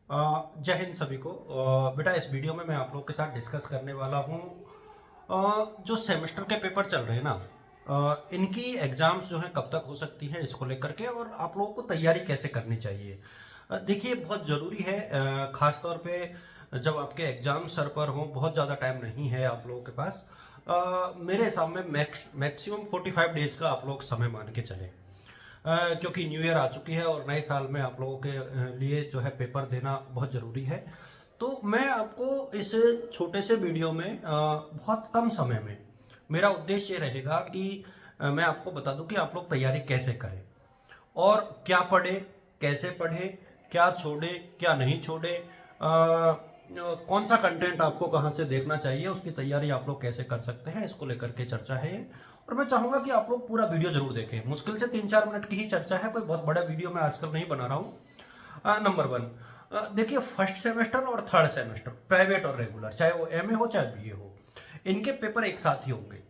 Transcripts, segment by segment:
जय हिंद सभी को। बेटा इस वीडियो में मैं आप लोगों के साथ डिस्कस करने वाला हूँ जो सेमेस्टर के पेपर चल रहे हैं ना, इनकी एग्ज़ाम्स जो हैं कब तक हो सकती हैं इसको लेकर के, और आप लोगों को तैयारी कैसे करनी चाहिए। देखिए बहुत ज़रूरी है, ख़ास तौर पे जब आपके एग्ज़ाम सर पर हों, बहुत ज़्यादा टाइम नहीं है आप लोगों के पास। मेरे हिसाब में मैक्सिमम 45 डेज़ का आप लोग समय मान के चलें, क्योंकि न्यू ईयर आ चुकी है और नए साल में आप लोगों के लिए जो है पेपर देना बहुत ज़रूरी है। तो मैं आपको इस छोटे से वीडियो में बहुत कम समय में मेरा उद्देश्य ये रहेगा कि मैं आपको बता दूं कि आप लोग तैयारी कैसे करें और क्या पढ़े, कैसे पढ़े, क्या छोड़े, क्या नहीं छोड़े, कौन सा कंटेंट आपको कहाँ से देखना चाहिए, उसकी तैयारी आप लोग कैसे कर सकते हैं, इसको लेकर के चर्चा है ये। और मैं चाहूँगा कि आप लोग पूरा वीडियो जरूर देखें। मुश्किल से 3-4 मिनट की ही चर्चा है, कोई बहुत बड़ा वीडियो मैं आजकल नहीं बना रहा हूँ। नंबर वन, देखिए फर्स्ट सेमेस्टर और थर्ड सेमेस्टर, प्राइवेट और रेगुलर, चाहे वो एमए हो चाहे बीए हो, इनके पेपर एक साथ ही होंगे।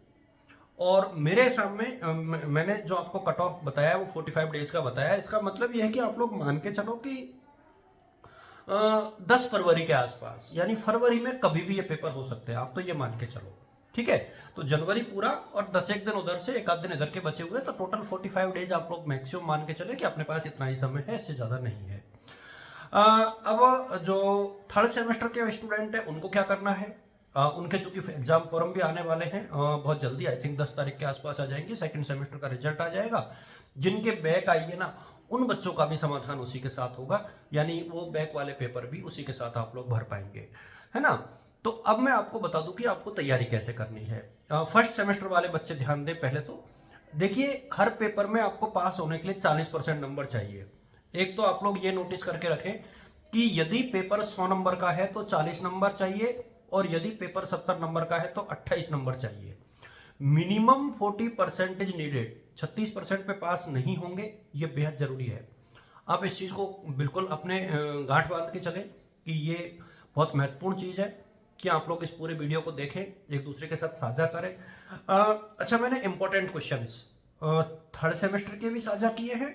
और मेरे हिसाब में मैंने जो आपको कट ऑफ बताया है वो 45 डेज का बताया है। इसका मतलब ये है कि आप लोग मान के चलो कि 10 फरवरी के आसपास, यानी फरवरी में कभी भी ये पेपर हो सकते हैं, आप तो ये मान के चलो। ठीक है, तो जनवरी पूरा और 10 एक दिन उधर से, एक आध दिन इधर के बचे हुए, तो टोटल 45 डेज आप लोग मैक्सिमम मान के चले कि अपने पास इतना ही समय है, इससे ज़्यादा नहीं है। अब जो थर्ड सेमेस्टर के स्टूडेंट हैं उनको क्या करना है, उनके चूंकि एग्जाम फॉर्म भी आने वाले हैं बहुत जल्दी, आई थिंक 10 तारीख के आसपास आ जाएंगे, सेकंड सेमेस्टर का रिजल्ट आ जाएगा। जिनके बैक आई है ना, उन बच्चों का भी समाधान उसी के साथ होगा, यानी वो बैक वाले पेपर भी उसी के साथ आप लोग भर पाएंगे, है ना। तो अब मैं आपको बता दूं कि आपको तैयारी कैसे करनी है। फर्स्ट सेमेस्टर वाले बच्चे ध्यान दें। पहले तो देखिए, हर पेपर में आपको पास होने के लिए 40% नंबर चाहिए। एक तो आप लोग ये नोटिस करके रखें कि यदि पेपर 100 नंबर का है तो 40 नंबर चाहिए, और यदि पेपर 70 नंबर का है तो 28 नंबर चाहिए। Minimum 40% is needed. 36% पे पास नहीं होंगे, ये बेहद जरूरी है। आप इस चीज़ को बिल्कुल अपने गांठ बांध के चलें कि ये बहुत महत्वपूर्ण चीज़ है कि आप लोग इस पूरे वीडियो को देखें, एक दूसरे के साथ साझा करें। अच्छा, मैंने इंपॉर्टेंट क्वेश्चंस थर्ड सेमेस्टर के भी साझा किए हैं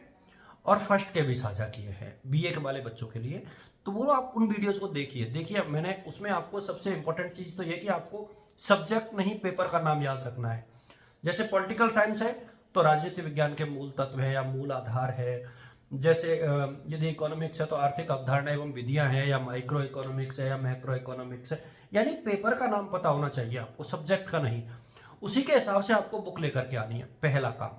और फर्स्ट के भी साझा किए हैं बीए के वाले बच्चों के लिए, तो वो आप उन वीडियोस को देखिए। देखिए मैंने उसमें आपको सबसे इंपॉर्टेंट चीज़ तो ये कि आपको सब्जेक्ट नहीं पेपर का नाम याद रखना है। जैसे पॉलिटिकल साइंस है तो राजनीति विज्ञान के मूल तत्व है या मूल आधार है। जैसे यदि इकोनॉमिक्स है तो आर्थिक अवधारणा एवं विधियां हैं, या माइक्रो इकोनॉमिक्स है या मैक्रो इकोनॉमिक्स है। यानी पेपर का नाम पता होना चाहिए आपको, सब्जेक्ट का नहीं। उसी के हिसाब से आपको बुक लेकर के आनी है, पहला काम।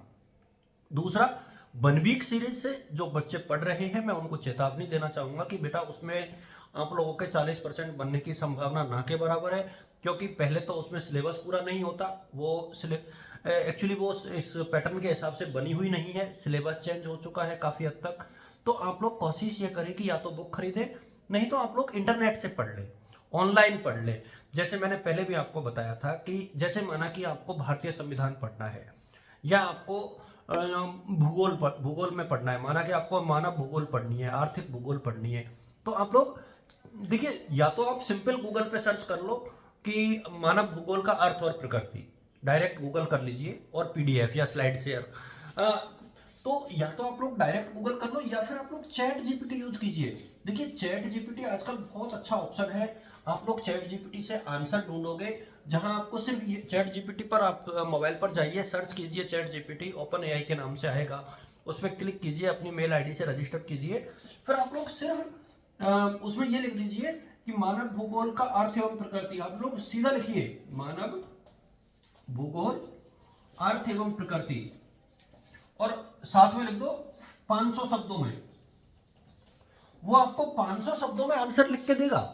दूसरा, वन वीक सीरीज से जो बच्चे पढ़ रहे हैं मैं उनको चेतावनी देना चाहूंगा कि बेटा उसमें आप लोगों के 40% बनने की संभावना ना के बराबर है, क्योंकि पहले तो उसमें सिलेबस पूरा नहीं होता। वो एक्चुअली वो इस पैटर्न के हिसाब से बनी हुई नहीं है, सिलेबस चेंज हो चुका है काफ़ी हद तक। तो आप लोग कोशिश ये करें कि या तो बुक खरीदें, नहीं तो आप लोग इंटरनेट से पढ़ लें, ऑनलाइन पढ़ लें। जैसे मैंने पहले भी आपको बताया था कि जैसे माना कि आपको भारतीय संविधान पढ़ना है, या आपको भूगोल में पढ़ना है, माना कि आपको मानव भूगोल पढ़नी है, आर्थिक भूगोल पढ़नी है, तो आप लोग देखिए, या तो आप सिंपल गूगल पे सर्च कर लो कि मानव भूगोल का अर्थ और प्रकृति, डायरेक्ट गूगल कर लीजिए, और पीडीएफ या स्लाइड शेयर। तो या तो आप लोग डायरेक्ट गूगल कर लो, या फिर आप लोग चैट जीपीटी यूज कीजिए। देखिए चैट जीपीटी आजकल बहुत अच्छा ऑप्शन है। आप लोग चैट जीपीटी से आंसर ढूंढोगे, जहां आपको सिर्फ ये चैट जीपीटी पर आप मोबाइल पर जाइए, सर्च कीजिए चैट जीपीटी, ओपन एआई के नाम से आएगा, उसमें क्लिक कीजिए, अपनी मेल आईडी से रजिस्टर कीजिए। फिर आप लोग सिर्फ उसमें ये लिख दीजिए कि मानव भूगोल का अर्थ एवं प्रकृति। आप लोग सीधा लिखिए मानव भूगोल अर्थ एवं प्रकृति, और साथ में लिख दो 500 शब्दों में। वो आपको 500 शब्दों में आंसर लिख के देगा।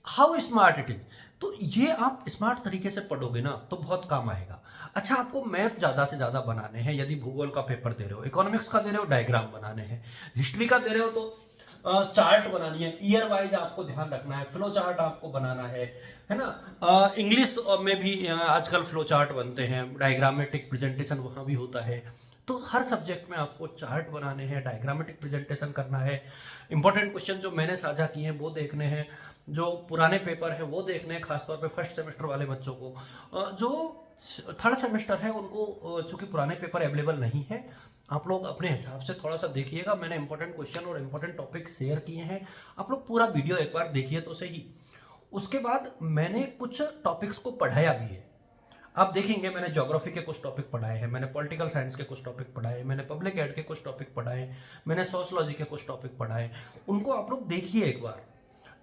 How smart it is. तो ये आप स्मार्ट तरीके से पढ़ोगे ना तो बहुत काम आएगा। अच्छा, आपको मैप ज्यादा से ज्यादा बनाने हैं, यदि भूगोल का पेपर दे रहे हो, इकोनॉमिक्स का दे रहे हो डायग्राम बनाने हैं, हिस्ट्री का दे रहे हो तो चार्ट बनानी है, ईयर वाइज आपको ध्यान रखना है, फ्लो चार्ट आपको बनाना है ना। इंग्लिश में भी आजकल फ्लो चार्ट बनते हैं, डायग्रामेटिक प्रेजेंटेशन वहाँ भी होता है। तो हर सब्जेक्ट में आपको चार्ट बनाने हैं, डायग्रामेटिक प्रेजेंटेशन करना है, इंपॉर्टेंट क्वेश्चन जो मैंने साझा किए हैं वो देखने हैं, जो पुराने पेपर है वो देखने हैं, खासतौर पे फर्स्ट सेमेस्टर वाले बच्चों को। जो थर्ड सेमेस्टर है उनको चूंकि पुराने पेपर अवेलेबल नहीं है, आप लोग अपने हिसाब से थोड़ा सा देखिएगा। मैंने इंपॉर्टेंट क्वेश्चन और इंपॉर्टेंट टॉपिक शेयर किए हैं, आप लोग पूरा वीडियो एक बार देखिए तो सही। उसके बाद मैंने कुछ टॉपिक्स को पढ़ाया भी है। आप देखेंगे मैंने ज्योग्राफी के कुछ टॉपिक पढ़ाए हैं, मैंने पॉलिटिकल साइंस के कुछ टॉपिक पढ़ाए हैं, मैंने पब्लिक एड के कुछ टॉपिक पढ़ाए, मैंने सोशलॉजी के कुछ टॉपिक पढ़ाए। उनको आप लोग देखिए एक बार।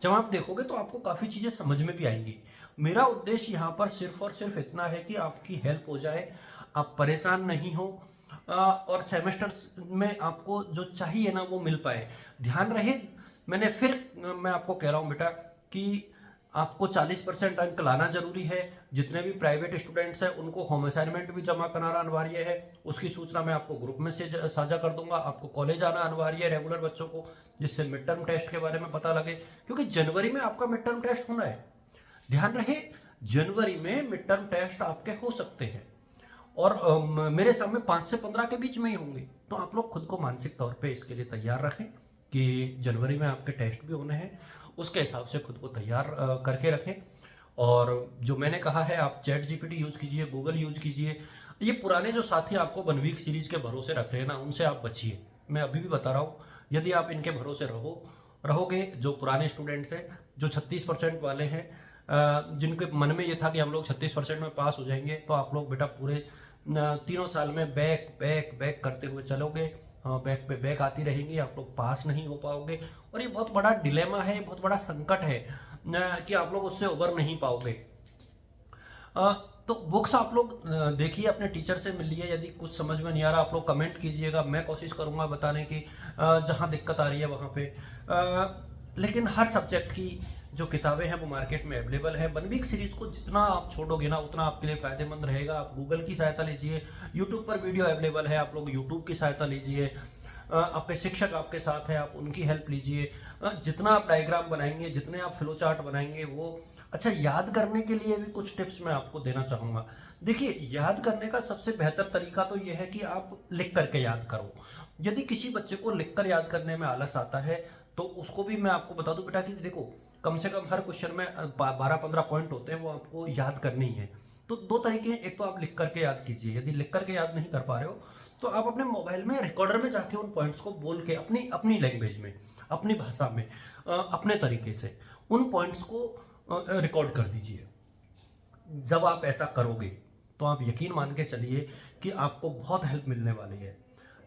जब आप देखोगे तो आपको काफ़ी चीज़ें समझ में भी आएंगी। मेरा उद्देश्य यहाँ पर सिर्फ और सिर्फ इतना है कि आपकी हेल्प हो जाए, आप परेशान नहीं हो, और सेमेस्टर्स में आपको जो चाहिए ना वो मिल पाए। ध्यान रहे, मैं आपको कह रहा हूँ बेटा कि आपको 40% अंक लाना जरूरी है। जितने भी प्राइवेट स्टूडेंट्स हैं उनको होम असाइनमेंट भी जमा कराना अनिवार्य है। उसकी सूचना मैं आपको ग्रुप में से साझा कर दूंगा। आपको कॉलेज आना अनिवार्य है रेगुलर बच्चों को, जिससे मिड टर्म टेस्ट के बारे में पता लगे, क्योंकि जनवरी में आपका मिड टर्म टेस्ट होना है। ध्यान रहे, जनवरी में मिड टर्म टेस्ट आपके हो सकते हैं, और मेरे सामने 5 से 15 के बीच में ही होंगे। तो आप लोग खुद को मानसिक तौर पे इसके लिए तैयार रखें कि जनवरी में आपके टेस्ट भी होने हैं। उसके हिसाब से खुद को तैयार करके रखें। और जो मैंने कहा है, आप चैट जीपीटी यूज़ कीजिए, गूगल यूज़ कीजिए। ये पुराने जो साथी आपको 1 वीक सीरीज के भरोसे रख रहे हैं ना, उनसे आप बचिए। मैं अभी भी बता रहा हूँ, यदि आप इनके भरोसे रहोगे, जो पुराने स्टूडेंट्स हैं, जो 36% वाले हैं, जिनके मन में ये था कि हम लोग 36% में पास हो जाएंगे, तो आप लोग बेटा पूरे 3 साल में बैक बैक बैक करते हुए चलोगे। बैक पे बैक आती रहेंगी, आप लोग पास नहीं हो पाओगे। और ये बहुत बड़ा डिलेमा है, बहुत बड़ा संकट है कि आप लोग उससे उबर नहीं पाओगे। तो बुक्स आप लोग देखिए, अपने टीचर से मिलिए। यदि कुछ समझ में नहीं आ रहा, आप लोग कमेंट कीजिएगा, मैं कोशिश करूंगा बताने की जहां दिक्कत आ रही है वहां पे। लेकिन हर सब्जेक्ट की जो किताबें हैं वो मार्केट में अवेलेबल है। 1 वीक सीरीज को जितना आप छोड़ोगे ना उतना आपके लिए फ़ायदेमंद रहेगा। आप गूगल की सहायता लीजिए, यूट्यूब पर वीडियो अवेलेबल है, आप लोग यूट्यूब की सहायता लीजिए। आपके शिक्षक आपके साथ हैं, आप उनकी हेल्प लीजिए। जितना आप डायग्राम बनाएंगे, जितने आप फ्लो चार्ट बनाएंगे, वो अच्छा, याद करने के लिए भी कुछ टिप्स मैं आपको देना चाहूँगा। देखिए, याद करने का सबसे बेहतर तरीका तो ये है कि आप लिख करके याद करो। यदि किसी बच्चे को लिखकर याद करने में आलस आता है, तो उसको भी मैं आपको बता दूं बेटा कि देखो, कम से कम हर क्वेश्चन में 12-15 पॉइंट होते हैं, वो आपको याद करने ही है। तो 2 तरीके हैं, एक तो आप लिख करके याद कीजिए। यदि लिख करके याद नहीं कर पा रहे हो, तो आप अपने मोबाइल में रिकॉर्डर में जाके उन पॉइंट्स को बोल के अपनी अपनी लैंग्वेज में, अपनी भाषा में, अपने तरीके से उन पॉइंट्स को रिकॉर्ड कर दीजिए। जब आप ऐसा करोगे तो आप यकीन मान के चलिए कि आपको बहुत हेल्प मिलने वाली है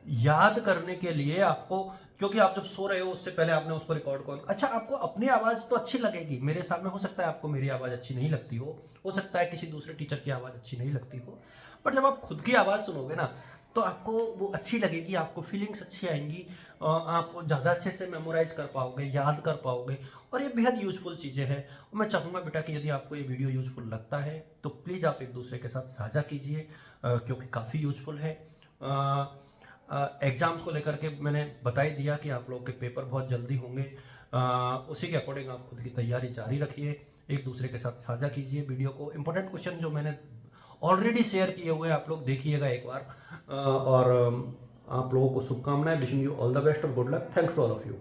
याद करने के लिए आपको। क्योंकि आप जब सो रहे हो उससे पहले आपने उसको रिकॉर्ड कर, अच्छा, आपको अपनी आवाज़ तो अच्छी लगेगी मेरे सामने। हो सकता है आपको मेरी आवाज़ अच्छी नहीं लगती हो सकता है किसी दूसरे टीचर की आवाज़ अच्छी नहीं लगती हो, बट जब आप खुद की आवाज़ सुनोगे ना तो आपको वो अच्छी लगेगी, आपको फीलिंग्स अच्छी आएंगी, आप ज़्यादा अच्छे से मेमोराइज कर पाओगे, याद कर पाओगे, और ये बेहद यूजफुल चीज़ें हैं। मैं चाहूँगा बेटा कि यदि आपको ये वीडियो यूजफुल लगता है तो प्लीज़ आप एक दूसरे के साथ साझा कीजिए, क्योंकि काफ़ी यूजफुल है। एग्ज़ाम्स को लेकर के मैंने बता ही दिया कि आप लोगों के पेपर बहुत जल्दी होंगे। उसी के अकॉर्डिंग आप खुद की तैयारी जारी रखिए, एक दूसरे के साथ साझा कीजिए वीडियो को। इंपॉर्टेंट क्वेश्चन जो मैंने ऑलरेडी शेयर किए हुए हैं आप लोग देखिएगा एक बार। और आप लोगों को शुभकामनाएं, wishing you all the best और good luck. Thanks to all of you.